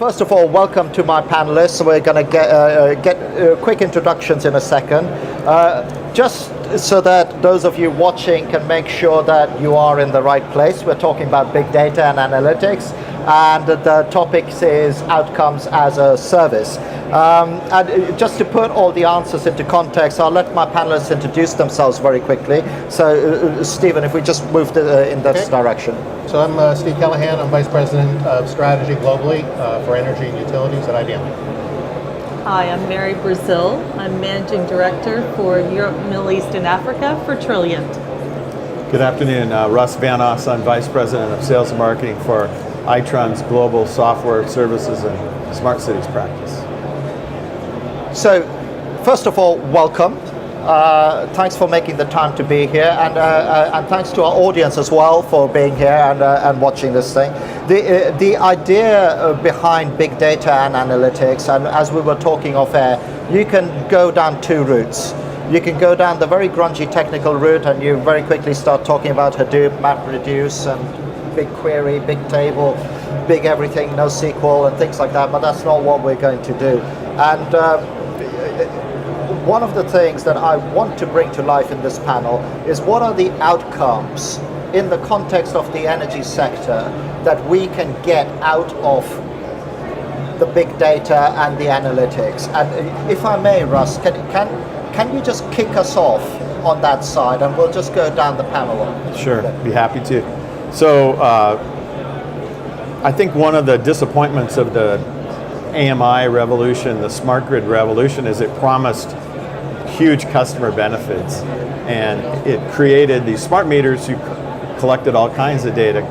First of all, welcome to my panelists. We're going to get quick introductions in a second. Just so that those of you watching can make sure that you are in the right place. We're talking about big data and analytics, and the topic is outcomes as a service. And just to put all the answers into context, I'll let my panelists introduce themselves very quickly. So, Stephen, if we just move in this direction. So I'm Steve Callahan. I'm Vice President of Strategy globally for Energy and Utilities at IBM. Hi, I'm Meri Braziel. I'm Managing Director for Europe, Middle East, and Africa for Trilliant. Good afternoon. Russ Vanos. I'm Vice President of Sales and Marketing for Itron's Global Software Services and Smart Cities practice. So, first of all, welcome. Thanks for making the time to be here, and thanks to our audience as well for being here and watching this thing. The idea behind big data and analytics, and as we were talking off air, you can go down two routes. You can go down the very grungy technical route, and you very quickly start talking about Hadoop, MapReduce, and big query, big table, big everything, NoSQL, and things like that. But that's not what we're going to do. And one of the things that I want to bring to life in this panel is what are the outcomes in the context of the energy sector that we can get out of the big data and the analytics. And if I may, Russ, can you just kick us off on that side, and we'll just go down the panel? Sure, be happy to. So I think one of the disappointments of the AMI revolution, the smart grid revolution, is it promised huge customer benefits, and it created these smart meters who collected all kinds of data,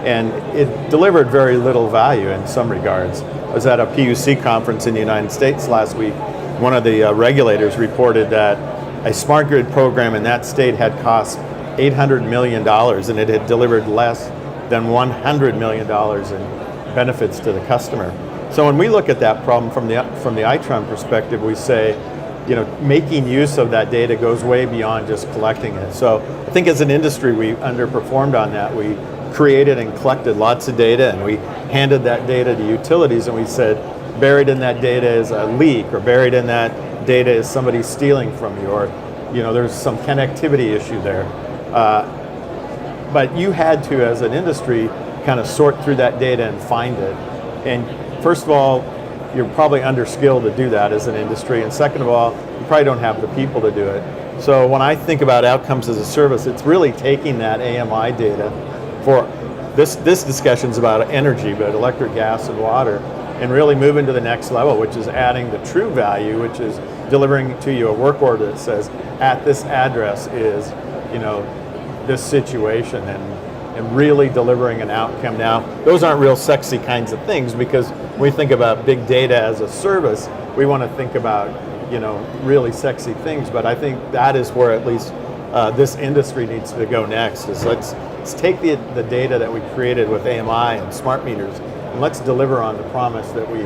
and it delivered very little value in some regards. I was at a PUC conference in the United States last week. One of the regulators reported that a smart grid program in that state had cost $800 million, and it had delivered less than $100 million in benefits to the customer. So when we look at that problem from the Itron perspective, we say, making use of that data goes way beyond just collecting it. So I think as an industry, we underperformed on that. We created and collected lots of data, and we handed that data to utilities, and we said, buried in that data is a leak, or buried in that data is somebody stealing from you, or there's some connectivity issue there. But you had to, as an industry, kind of sort through that data and find it. And first of all, you're probably underskilled to do that as an industry, and second of all, you probably don't have the people to do it. So when I think about outcomes as a service, it's really taking that AMI data for this discussion's about energy, but electric, gas, and water, and really moving to the next level, which is adding the true value, which is delivering to you a work order that says, at this address is, this situation, and really delivering an outcome. Now, those aren't real sexy kinds of things, because when we think about big data as a service, we want to think about, really sexy things, but I think that is where at least this industry needs to go next, is let's take the data that we created with AMI and smart meters, and let's deliver on the promise that we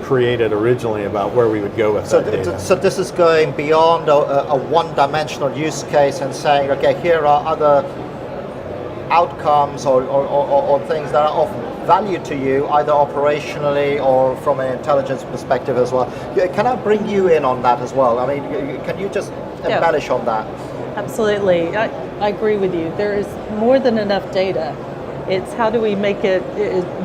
created originally about where we would go with that data. So this is going beyond a one-dimensional use case and saying, okay, here are other outcomes or things that are of value to you, either operationally or from an intelligence perspective as well. Can I bring you in on that as well? I mean, can you just embellish on that? Absolutely. I agree with you. There is more than enough data. It's how do we make it,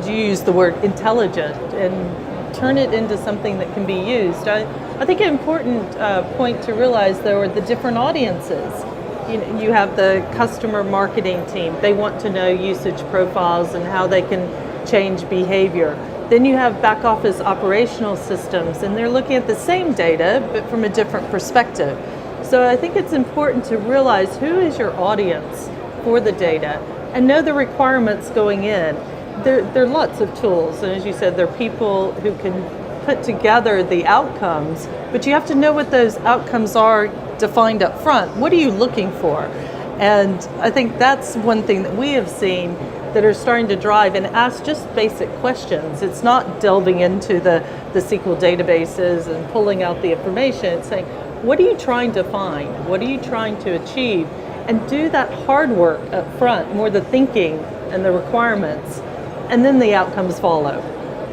you use the word intelligent, and turn it into something that can be used. I think an important point to realize, though, are the different audiences. You have the customer marketing team. They want to know usage profiles and how they can change behavior. Then you have back office operational systems, and they're looking at the same data, but from a different perspective. So I think it's important to realize who is your audience for the data and know the requirements going in. There are lots of tools, and as you said, there are people who can put together the outcomes, but you have to know what those outcomes are defined up front. What are you looking for? And I think that's one thing that we have seen that are starting to drive and ask just basic questions. It's not delving into the SQL databases and pulling out the information. It's saying, what are you trying to find? What are you trying to achieve? And do that hard work up front, more the thinking and the requirements, and then the outcomes follow.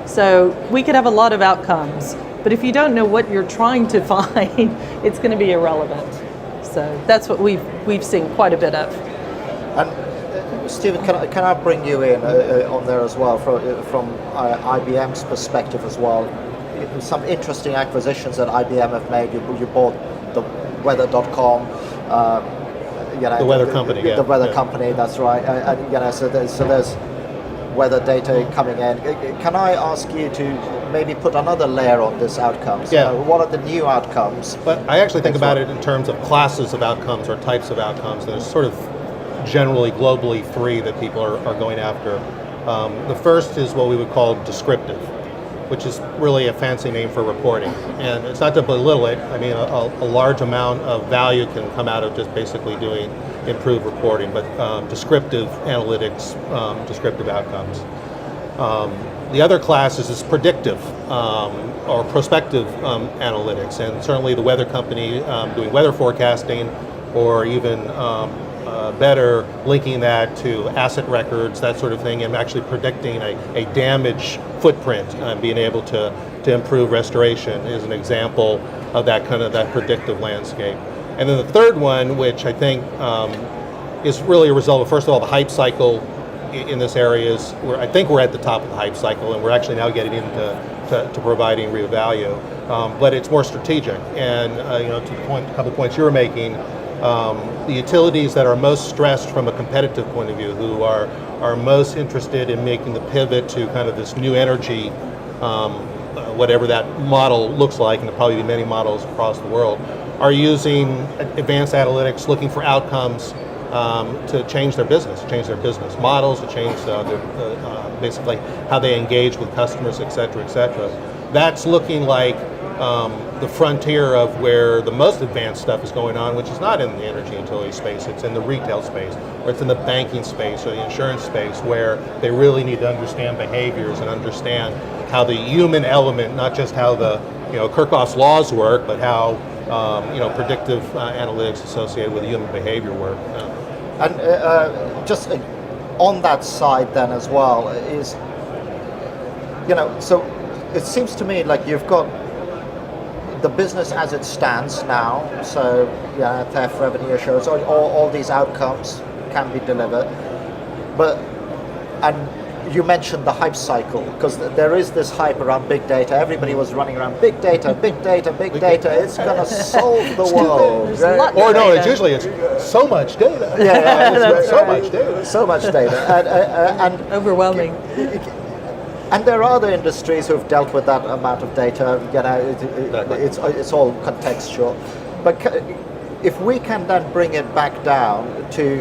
So we could have a lot of outcomes, but if you don't know what you're trying to find, it's going to be irrelevant. So that's what we've seen quite a bit of. And Stephen, can I bring you in on there as well from IBM's perspective as well? Some interesting acquisitions that IBM have made. You bought the weather.com. The weather company. The weather company. That's right. And so there's weather data coming in. Can I ask you to maybe put another layer on this outcomes? Yeah. What are the new outcomes? But I actually think about it in terms of classes of outcomes or types of outcomes. There's sort of generally globally three that people are going after. The first is what we would call descriptive, which is really a fancy name for reporting. And it's not to belittle it. I mean, a large amount of value can come out of just basically doing improved reporting, but descriptive analytics, descriptive outcomes. The other class is predictive or prospective analytics, and certainly the weather company doing weather forecasting, or even better linking that to asset records, that sort of thing, and actually predicting a damage footprint and being able to improve restoration is an example of that kind of that predictive landscape. And then the third one, which I think is really a result of, first of all, the hype cycle in this area is I think we're at the top of the hype cycle, and we're actually now getting into providing real value. But it's more strategic, and to the point, a couple of points you were making. The utilities that are most stressed from a competitive point of view, who are most interested in making the pivot to kind of this new energy, whatever that model looks like, and there'll probably be many models across the world, are using advanced analytics, looking for outcomes to change their business models, to change basically how they engage with customers, et cetera, et cetera. That's looking like the frontier of where the most advanced stuff is going on, which is not in the energy utility space, it's in the retail space, or it's in the banking space or the insurance space, where they really need to understand behaviors and understand how the human element, not just how the Kirchhoff's laws work, but how predictive analytics associated with human behavior work. And just on that side then as well is, so it seems to me like you've got the business as it stands now, so theft, revenue assurance, all these outcomes can be delivered. And you mentioned the hype cycle, because there is this hype around big data. Everybody was running around big data, big data, big data. It's going to solve the world. Or no, it's usually so much data. So much data. And overwhelming. And there are other industries who've dealt with that amount of data. It's all contextual. But if we can then bring it back down to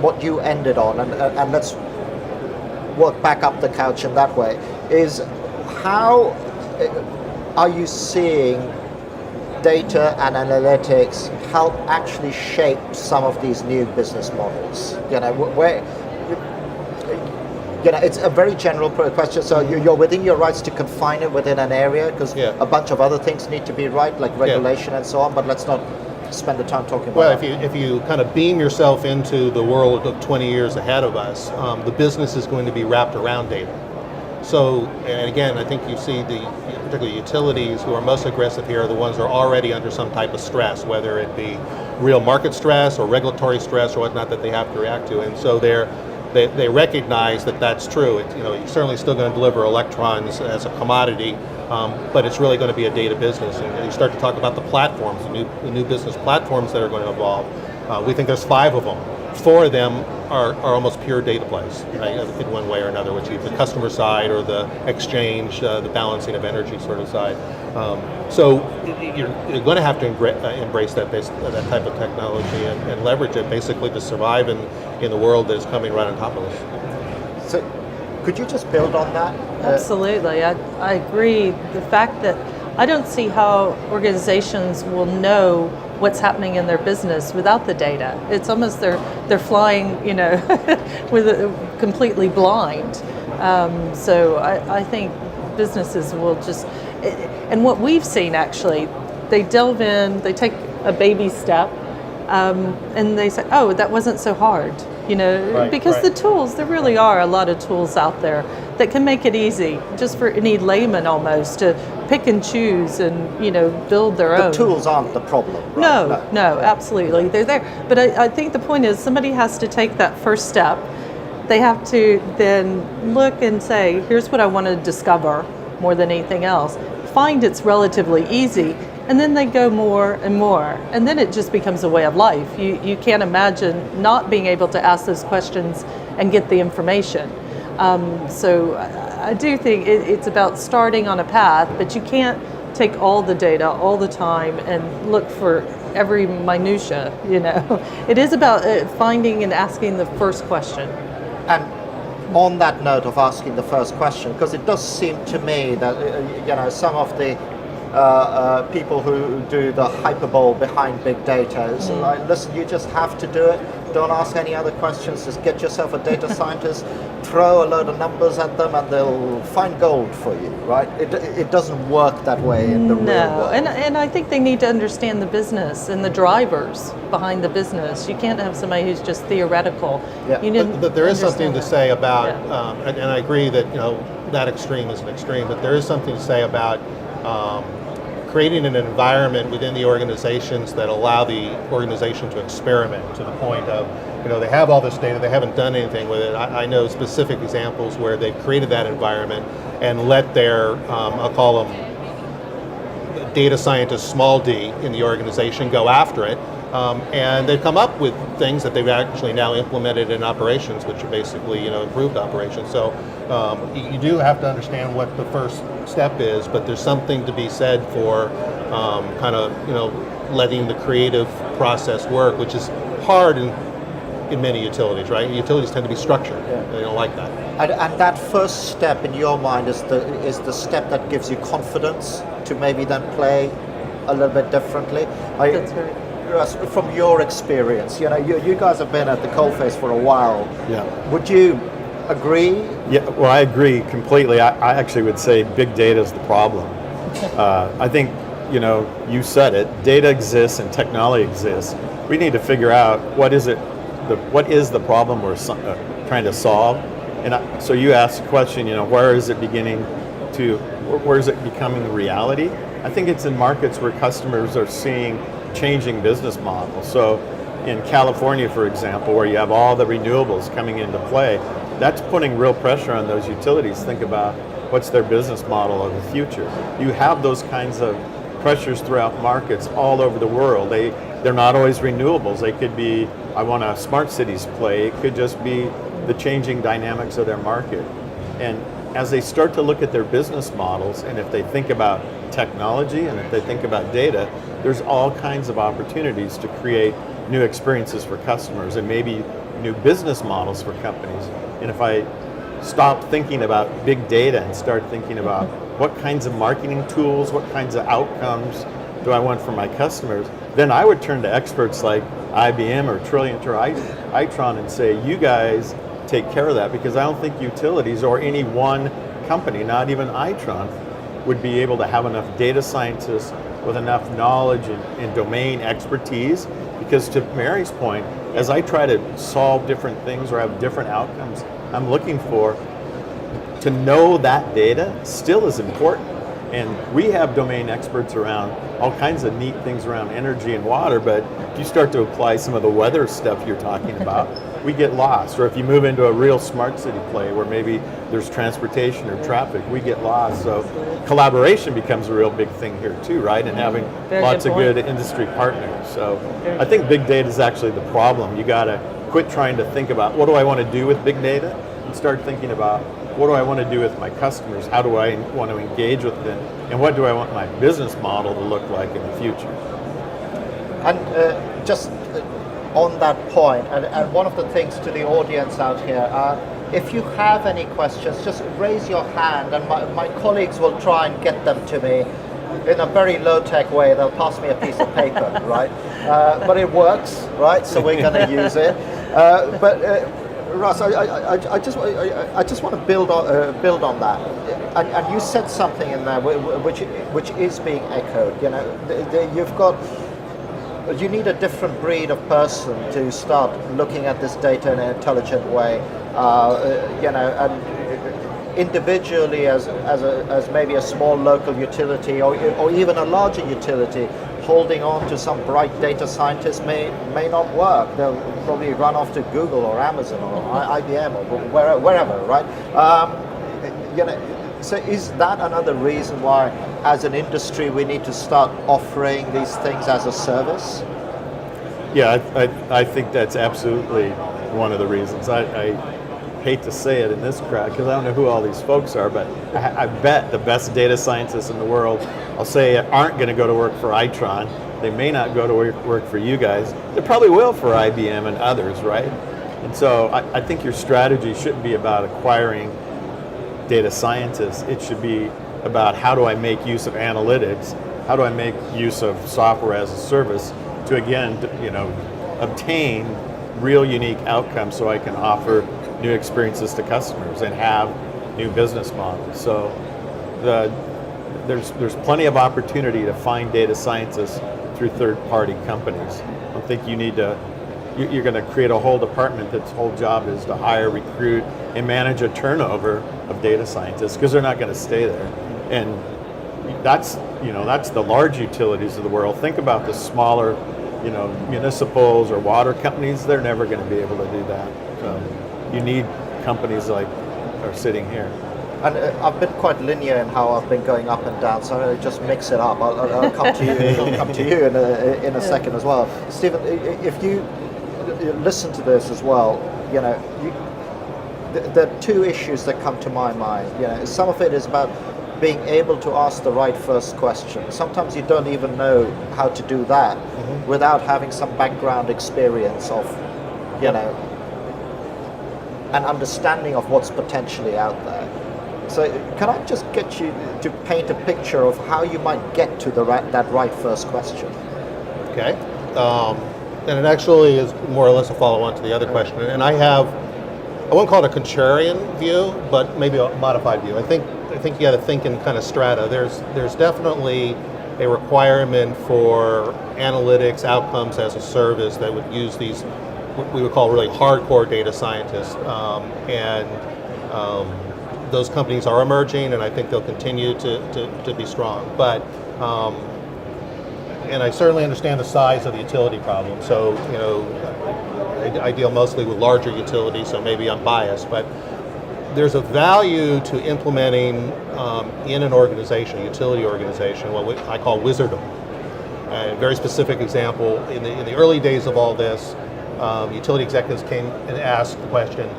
what you ended on, and let's work back up the couch in that way, is how are you seeing data and analytics help actually shape some of these new business models? It's a very general question, so you're within your rights to confine it within an area, because a bunch of other things need to be right, like regulation and so on, but let's not spend the time talking about that. If you kind of beam yourself into the world of 20 years ahead of us, the business is going to be wrapped around data. So, and again, I think you see particularly utilities who are most aggressive here are the ones who are already under some type of stress, whether it be real market stress or regulatory stress or whatnot that they have to react to. And so they recognize that that's true. You're certainly still going to deliver electrons as a commodity, but it's really going to be a data business. And you start to talk about the platforms, the new business platforms that are going to evolve. We think there's 5 of them. 4 of them are almost pure data plays, right, in one way or another, which is the customer side or the exchange, the balancing of energy sort of side. So you're going to have to embrace that type of technology and leverage it basically to survive in the world that is coming right on top of us. So could you just build on that? Absolutely. I agree. The fact that I don't see how organizations will know what's happening in their business without the data. It's almost they're flying, with completely blind. So I think businesses will just, and what we've seen actually, they delve in, they take a baby step, and they say, oh, that wasn't so hard. Because the tools, there really are a lot of tools out there that can make it easy, just for any layman almost, to pick and choose and build their own. The tools aren't the problem, right? No, absolutely, they're there. But I think the point is somebody has to take that first step. They have to then look and say, here's what I want to discover more than anything else. Find it's relatively easy, and then they go more and more, and then it just becomes a way of life. You can't imagine not being able to ask those questions and get the information. So I do think it's about starting on a path, but you can't take all the data all the time and look for every minutia. It is about finding and asking the first question. And on that note of asking the first question, because it does seem to me that some of the people who do the hyperbole behind big data is like, listen, you just have to do it. Don't ask any other questions. Just get yourself a data scientist, throw a load of numbers at them, and they'll find gold for you, right? It doesn't work that way in the real world. And I think they need to understand the business and the drivers behind the business. You can't have somebody who's just theoretical. Yeah. But there is something to say about, Yeah. and I agree that that extreme is an extreme, but there is something to say about creating an environment within the organizations that allow the organization to experiment to the point of, they have all this data, they haven't done anything with it. I know specific examples where they've created that environment and let their, I'll call them data scientists, small d, in the organization go after it. And they've come up with things that they've actually now implemented in operations, which are basically improved operations. So you do have to understand what the first step is, but there's something to be said for kind of letting the creative process work, which is hard in many utilities, right? Utilities tend to be structured. Yeah. They don't like that. And that first step in your mind is the step that gives you confidence to maybe then play a little bit differently. That's right. Russ, from your experience, you guys have been at the coalface for a while. Yeah. Would you agree? Yeah, well, I agree completely. I actually would say big data is the problem. I think, you said it, data exists and technology exists. We need to figure out what is the problem we're trying to solve. And so you asked the question, where is it where is it becoming reality? I think it's in markets where customers are seeing changing business models. So in California, for example, where you have all the renewables coming into play, that's putting real pressure on those utilities. Think about what's their business model of the future. You have those kinds of pressures throughout markets all over the world. They're not always renewables. They could be, I want a smart cities play. It could just be the changing dynamics of their market. And as they start to look at their business models, and if they think about technology and if they think about data, there's all kinds of opportunities to create new experiences for customers and maybe new business models for companies. And if I stop thinking about big data and start thinking about what kinds of marketing tools, what kinds of outcomes do I want for my customers, then I would turn to experts like IBM or Trilliant or Itron and say, you guys take care of that, because I don't think utilities or any one company, not even Itron, would be able to have enough data scientists with enough knowledge and domain expertise. Because to Meri's point, as I try to solve different things or have different outcomes I'm looking for, to know that data still is important. And we have domain experts around all kinds of neat things around energy and water, but if you start to apply some of the weather stuff you're talking about, we get lost. Or if you move into a real smart city play where maybe there's transportation or traffic, we get lost. So collaboration becomes a real big thing here too, right? And having lots of good industry partners. So I think big data is actually the problem. You gotta quit trying to think about what do I want to do with big data and start thinking about what do I want to do with my customers? How do I want to engage with them? And what do I want my business model to look like in the future? And just on that point, and one of the things to the audience out here, if you have any questions, just raise your hand and my colleagues will try and get them to me in a very low-tech way. They'll pass me a piece of paper, right? But it works, right? So we're going to use it. Russ, I just want to build on that, and you said something in there which is being echoed. You need a different breed of person to start looking at this data in an intelligent way. And individually as maybe a small local utility or even a larger utility, holding on to some bright data scientist may not work. They'll probably run off to Google or Amazon or IBM or wherever, right? So is that another reason why, as an industry, we need to start offering these things as a service? Yeah, I think that's absolutely one of the reasons. I hate to say it in this crowd because I don't know who all these folks are, but I bet the best data scientists in the world, I'll say, aren't going to go to work for Itron. They may not go to work for you guys. They probably will for IBM and others, right? And so I think your strategy shouldn't be about acquiring data scientists. It should be about how do I make use of analytics? How do I make use of software as a service to, again, obtain real unique outcomes so I can offer new experiences to customers and have new business models. So there's plenty of opportunity to find data scientists through third-party companies. I don't think you need to, you're going to create a whole department that's whole job is to hire, recruit, and manage a turnover of data scientists because they're not going to stay there. And that's the large utilities of the world. Think about the smaller, municipals or water companies. They're never going to be able to do that. So you need companies like are sitting here. And I've been quite linear in how I've been going up and down, so I'll just mix it up. I'll come to you. I'll come to you in a second as well. Stephen, if you listen to this as well, there are two issues that come to my mind. Some of it is about being able to ask the right first question. Sometimes you don't even know how to do that without having some background experience of, an understanding of what's potentially out there. So can I just get you to paint a picture of how you might get to that right first question? Okay. And it actually is more or less a follow-on to the other question. And I won't call it a contrarian view, but maybe a modified view. I think you got to think in kind of strata. There's definitely a requirement for analytics outcomes as a service that would use these, what we would call really hardcore data scientists. Those companies are emerging, and I think they'll continue to be strong. But and I certainly understand the size of the utility problem. So I deal mostly with larger utilities, so maybe I'm biased, but there's a value to implementing in an organization, a utility organization, what I call wizardom. A very specific example, in the early days of all this, utility executives came and asked the question,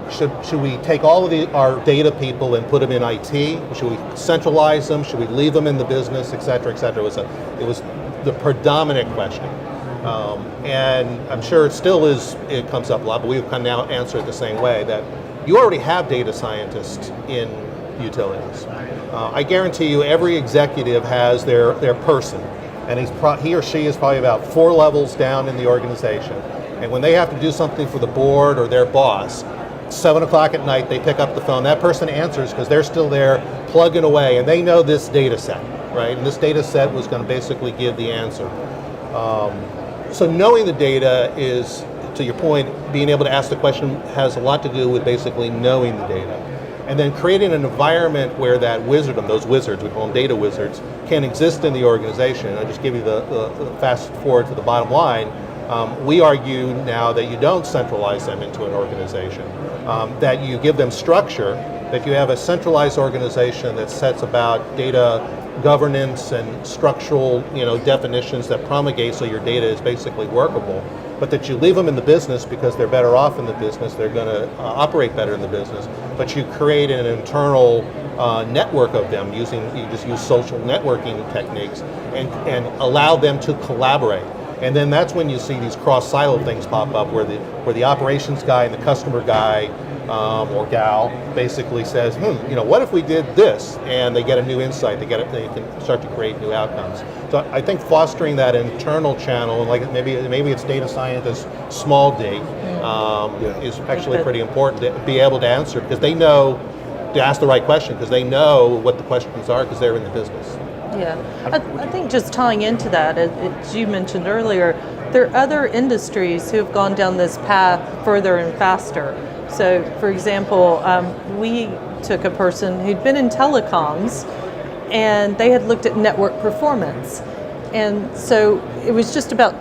should we take all of our data people and put them in IT? Should we centralize them? Should we leave them in the business, et cetera, et cetera? It was the predominant question. And I'm sure it still is, it comes up a lot, but we've kind of now answered it the same way, that you already have data scientists in utilities. I guarantee you every executive has their person, and he or she is probably about 4 levels down in the organization. And when they have to do something for the board or their boss, 7 o'clock at night, they pick up the phone. That person answers because they're still there plugging away, and they know this data set, right? And this data set was going to basically give the answer. So knowing the data is, to your point, being able to ask the question has a lot to do with basically knowing the data. And then creating an environment where that wizardom, those wizards, we call them data wizards, can exist in the organization. I'll just give you the fast forward to the bottom line. We argue now that you don't centralize them into an organization, that you give them structure, that you have a centralized organization that sets about data governance and structural definitions that promulgate so your data is basically workable, but that you leave them in the business because they're better off in the business, they're going to operate better in the business, but you create an internal network of them you just use social networking techniques and allow them to collaborate. And then that's when you see these cross-silo things pop up where the operations guy and the customer guy or gal basically says, what if we did this? And they get a new insight, they can start to create new outcomes. So I think fostering that internal channel, and like maybe it's data scientists, small d, is actually pretty important to be able to answer, because they know to ask the right question, because they know what the questions are, because they're in the business. Yeah, I think just tying into that, as you mentioned earlier, there are other industries who have gone down this path further and faster. So, for example, we took a person who'd been in telecoms, and they had looked at network performance. And so it was just about,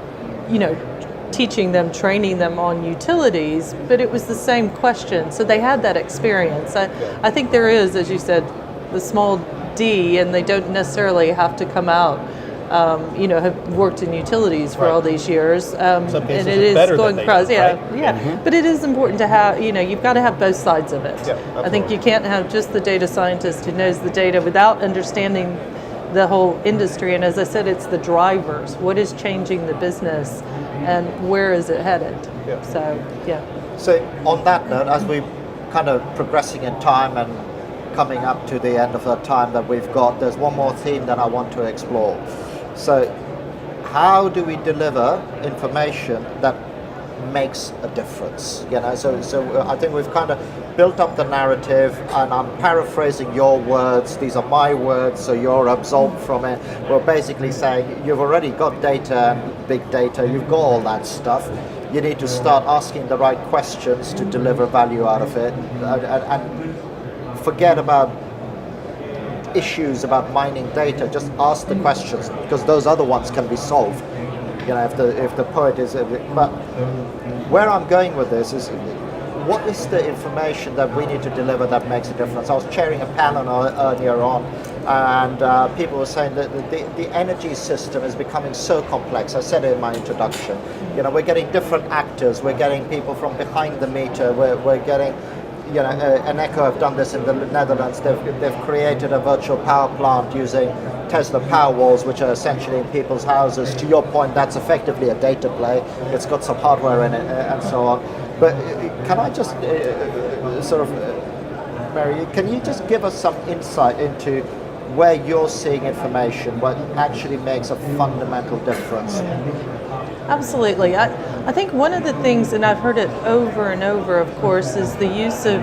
teaching them, training them on utilities, but it was the same question. So they had that experience. I think there is, as you said, the small D, and they don't necessarily have to come out, have worked in utilities for all these years. Some cases and it it's is better going than they across, do, yeah, right? yeah. But it is important to have, you've got to have both sides of it. Yeah, I think absolutely. you can't have just the data scientist who knows the data without understanding the whole industry. And as I said, it's the drivers. What is changing the business, and where is it headed? Yeah. So, yeah. So on that note, as we kind of progressing in time and coming up to the end of the time that we've got, there's one more theme that I want to explore. So how do we deliver information that makes a difference? So I think we've kind of built up the narrative, and I'm paraphrasing your words. These are my words, so you're absolved from it. We're basically saying you've already got data and big data, you've got all that stuff. You need to start asking the right questions to deliver value out of it, and forget about issues about mining data. Just ask the questions, because those other ones can be solved. If the poet is. But where I'm going with this is, what is the information that we need to deliver that makes a difference? I was chairing a panel earlier on, and people were saying that the energy system is becoming so complex. I said it in my introduction. We're getting different actors. We're getting people from behind the meter. We're getting, Eneco have done this in the Netherlands. They've created a virtual power plant using Tesla Powerwalls, which are essentially in people's houses. To your point, that's effectively a data play. It's got some hardware in it and so on. But can I just Meri, can you just give us some insight into where you're seeing information, what actually makes a fundamental difference? Absolutely. I think one of the things, and I've heard it over and over, of course, is the use of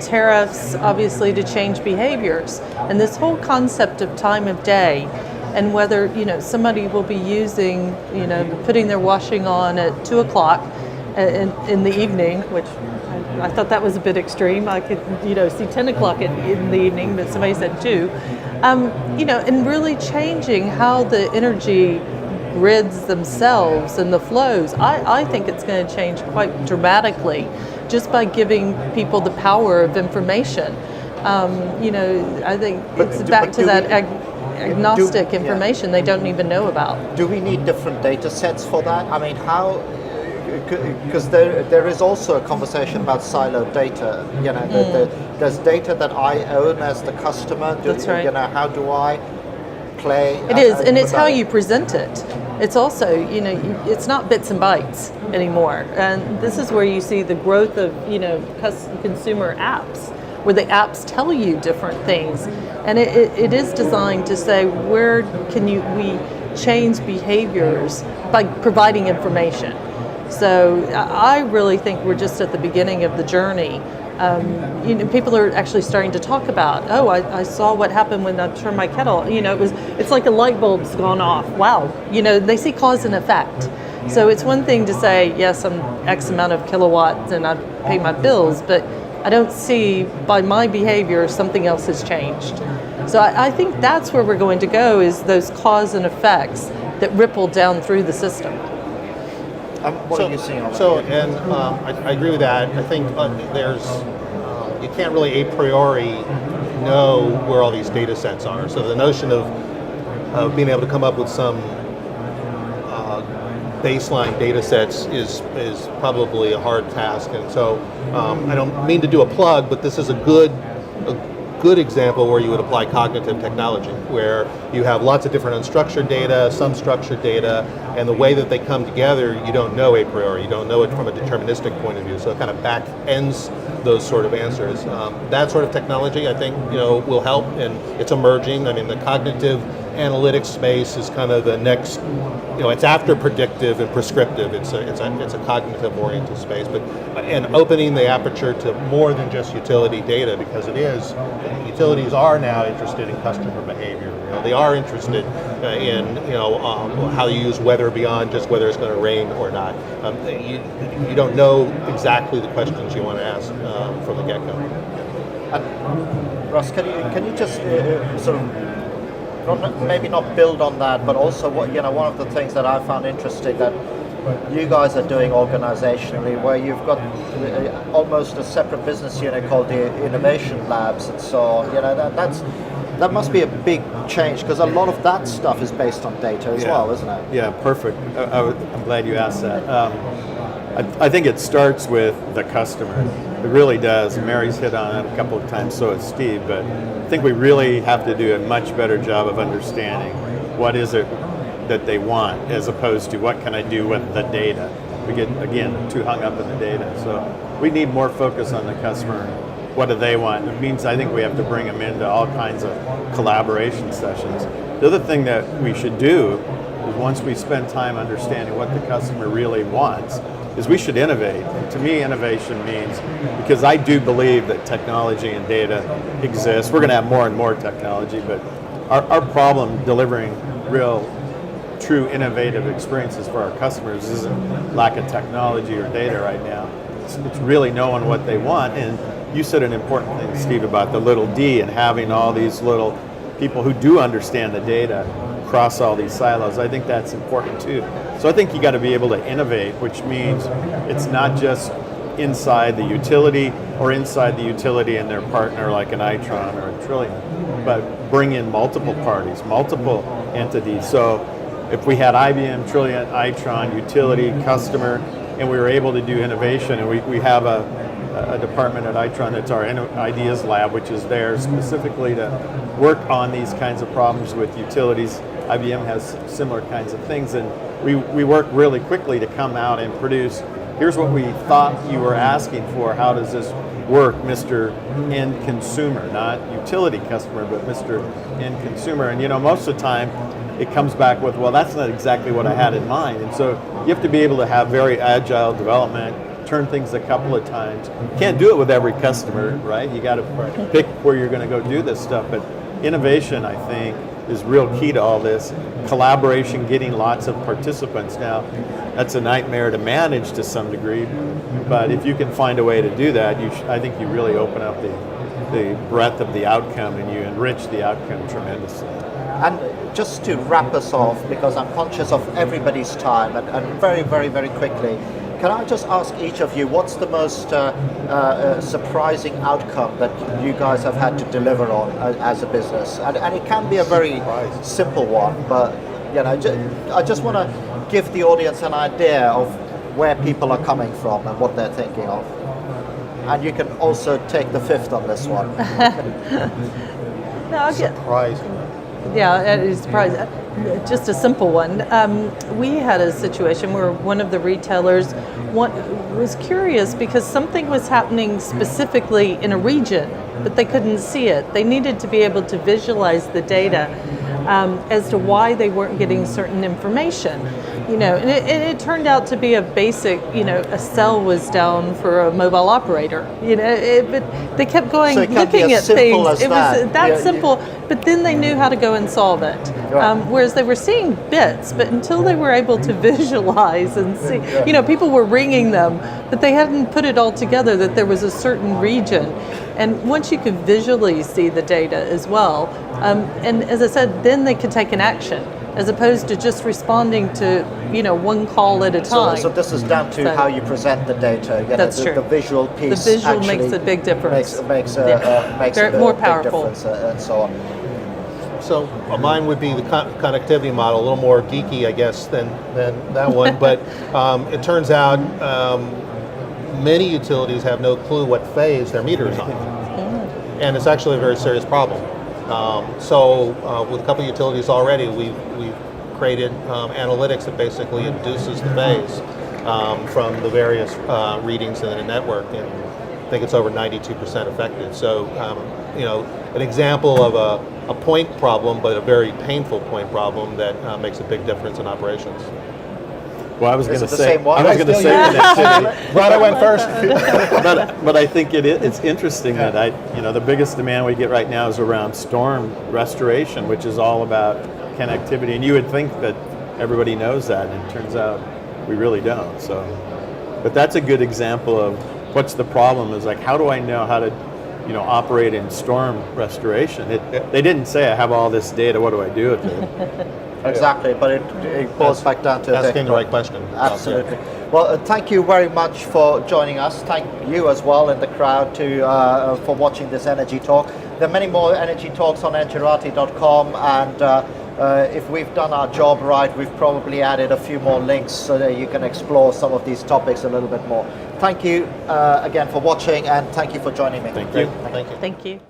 tariffs, obviously, to change behaviors. And this whole concept of time of day, and whether, somebody will be using, putting their washing on at 2 o'clock in the evening, which I thought that was a bit extreme. I could, see 10 o'clock in the evening, but somebody said 2. And really changing how the energy grids themselves and the flows. I think it's going to change quite dramatically just by giving people the power of information. I think it's back to that agnostic information they don't even know about. Do we need different data sets for that? I mean, how? Because there is also a conversation about siloed data. There's data that I own as the customer. That's right. How do I play? It is, and it's how you present it. It's also, it's not bits and bytes anymore. And this is where you see the growth of, consumer apps, where the apps tell you different things. And it is designed to say, where can we change behaviors by providing information? So I really think we're just at the beginning of the journey. People are actually starting to talk about, I saw what happened when I turned my kettle. It's like a light bulb's gone off. Wow. They see cause and effect. So it's one thing to say, yes, I'm X amount of kilowatts and I pay my bills, but I don't see by my behavior something else has changed. So I think that's where we're going to go, is those cause and effects that ripple down through the system. What are you seeing on that? I agree with that. I think you can't really a priori know where all these data sets are. So the notion of being able to come up with some baseline data sets is probably a hard task. And so I don't mean to do a plug, but this is a good example where you would apply cognitive technology, where you have lots of different unstructured data, some structured data, and the way that they come together, you don't know a priori. You don't know it from a deterministic point of view. So it kind of back ends those sort of answers. That sort of technology, I think, will help, and it's emerging. I mean, the cognitive analytics space is kind of the next, it's after predictive and prescriptive. It's a cognitive oriented space, but and opening the aperture to more than just utility data, because utilities are now interested in customer behavior. They are interested in how you use weather beyond just whether it's going to rain or not. You don't know exactly the questions you want to ask from the get-go. Russ, can you just sort of maybe not build on that, but also one of the things that I found interesting that you guys are doing organizationally, where you've got almost a separate business unit called the Innovation Labs and so on. That must be a big change, because a lot of that stuff is based on data as well, isn't it? Yeah, perfect. I'm glad you asked that. I think it starts with the customer. It really does. Meri's hit on it a couple of times, so has Steve, but I think we really have to do a much better job of understanding what is it that they want, as opposed to what can I do with the data. We get, again, too hung up in the data. So we need more focus on the customer. What do they want? It means I think we have to bring them into all kinds of collaboration sessions. The other thing that we should do is, once we spend time understanding what the customer really wants, is we should innovate. To me, innovation means, because I do believe that technology and data exists. We're going to have more and more technology, but our problem delivering real, true innovative experiences for our customers isn't lack of technology or data right now. It's really knowing what they want. And you said an important thing, Steve, about the little D and having all these little people who do understand the data across all these silos. I think that's important too. So I think you got to be able to innovate, which means it's not just inside the utility or inside the utility and their partner like an Itron or a Trilliant, but bring in multiple parties, multiple entities. So if we had IBM, Trilliant, Itron, utility, customer, and we were able to do innovation, and we have a department at Itron that's our Ideas Lab, which is there specifically to work on these kinds of problems with utilities. IBM has similar kinds of things, and we work really quickly to come out and produce, here's what we thought you were asking for, how does this work, Mr. End Consumer, not utility customer, but Mr. End Consumer. And most of the time it comes back with, well, that's not exactly what I had in mind. And so you have to be able to have very agile development, turn things a couple of times. You can't do it with every customer, right? You got to pick where you're going to go do this stuff. But innovation, I think, is real key to all this. Collaboration, getting lots of participants. Now, that's a nightmare to manage to some degree, but if you can find a way to do that, I think you really open up the breadth of the outcome, and you enrich the outcome tremendously. And just to wrap us off, because I'm conscious of everybody's time, and very, very, very quickly, can I just ask each of you, what's the most surprising outcome that you guys have had to deliver on as a business? And it can be a very simple one, but I just want to give the audience an idea of where people are coming from and what they're thinking of. And you can also take the fifth on this one. Surprising. Yeah, it is surprising. Just a simple one. We had a situation where one of the retailers was curious because something was happening specifically in a region, but they couldn't see it. They needed to be able to visualize the data as to why they weren't getting certain information. And it turned out to be a basic, a cell was down for a mobile operator. But they kept going, so looking at things. It was that simple, yeah. But then they knew how to go and solve it. Right. Whereas they were seeing bits, but until they were able to visualize and see, people were ringing them, but they hadn't put it all together that there was a certain region. And once you could visually see the data as well, and as I said, then they could take an action, as opposed to just responding to one call at a time. So this is down to how you present the data. That's true. The visual piece. The visual makes a big difference. Makes Very a more big powerful. difference, and so on. So mine would be the connectivity model, a little more geeky, I guess, than that one. But it turns out many utilities have no clue what phase their meter is on, and it's actually a very serious problem. So with a couple of utilities already, we've created analytics that basically induces the phase from the various readings in the network. And I think it's over 92% effective. So, an example of a point problem, but a very painful point problem that makes a big difference in operations. Well, I was Is going it to the say, same one? I was going to say connectivity. Glad I went first. but I think it's interesting that the biggest demand we get right now is around storm restoration, which is all about connectivity. And you would think that everybody knows that, and it turns out we really don't. So, but that's a good example of what's the problem. Is like, how do I know how to, operate in storm restoration? They didn't say I have all this data. What do I do with it? Exactly, but it boils back down to asking the right question. Absolutely. Well, thank you very much for joining us. Thank you as well in the crowd for watching this energy talk. There are many more energy talks on Engerati.com, and if we've done our job right, we've probably added a few more links so that you can explore some of these topics a little bit more. Thank you again for watching, and thank you for joining me. Thank you. Thank you. Thank you.